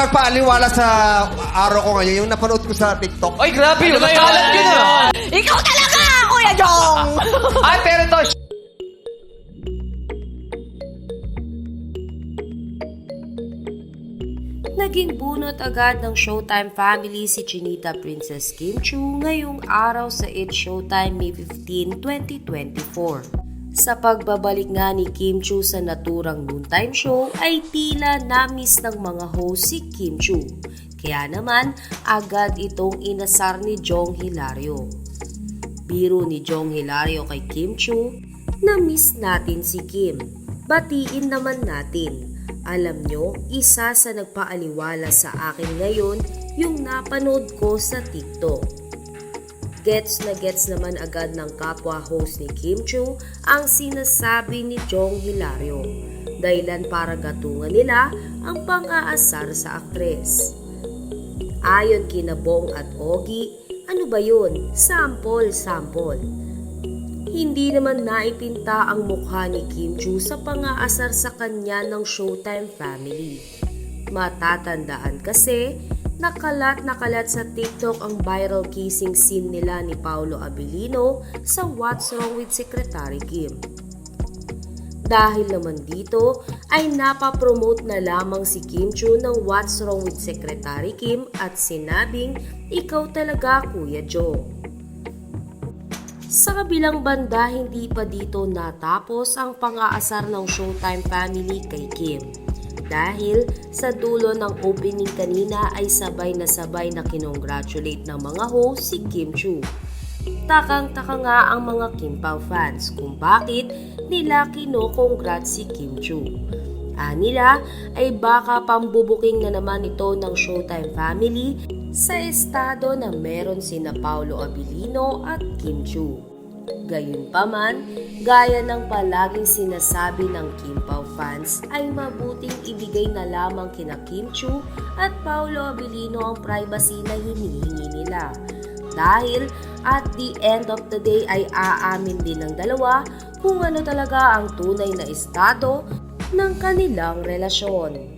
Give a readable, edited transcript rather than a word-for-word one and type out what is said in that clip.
nagpaaliwala sa araw ko ngayon, yung napanood ko sa TikTok. Ay, grabe yun. Kalat yun ah. Ikaw talaga, Kuya Jong! Ay, pero to, Naging bunot agad ng Showtime family si Chinita Princess Kim Chu ngayong araw sa It's Showtime May 15, 2024. Sa pagbabalik nga ni Kim Chu sa naturang noontime show ay tila na-miss ng mga host si Kim Chu. Kaya naman agad itong inasar ni Jong Hilario. Biro ni Jong Hilario kay Kim Chu, na-miss natin si Kim. Batiin naman natin. Alam nyo, isa sa nagpaaliwala sa akin ngayon yung napanood ko sa TikTok. Gets na gets naman agad ng kapwa host ni Kim Chu ang sinasabi ni Jong Hilario. Dahilan para gatungan nila ang pang-aasar sa aktres. Ayon kina Bong at Ogie, ano ba yun? Sample. Hindi naman naipinta ang mukha ni Kim Chu sa pang-aasar sa kanya ng Showtime family. Matatandaan kasi, nakalat sa TikTok ang viral kissing scene nila ni Paolo Abilino sa What's Wrong with Secretary Kim. Dahil naman dito ay napapromote na lamang si Kim Chu ng What's Wrong with Secretary Kim at sinabing, ikaw talaga Kuya Jong. Sa kabilang banda, hindi pa dito natapos ang pang-aasar ng Showtime family kay Kim. Dahil sa dulo ng opening kanina ay sabay na kinongratulate ng mga host si Kim Chu. Takang-taka nga ang mga Kim Pao fans kung bakit nila kino-congrats si Kim Chu. Anila ay baka pambubuking na naman ito ng Showtime family sa estado na meron sina Paolo Abilino at Kim Chu. Gayunpaman, gaya ng palaging sinasabi ng Kim Pao fans ay mabuting ibigay na lamang kina Kim Chu at Paolo Abilino ang privacy na hinihingi nila. Dahil at the end of the day ay aamin din ng dalawa kung ano talaga ang tunay na estado ng kanilang relasyon.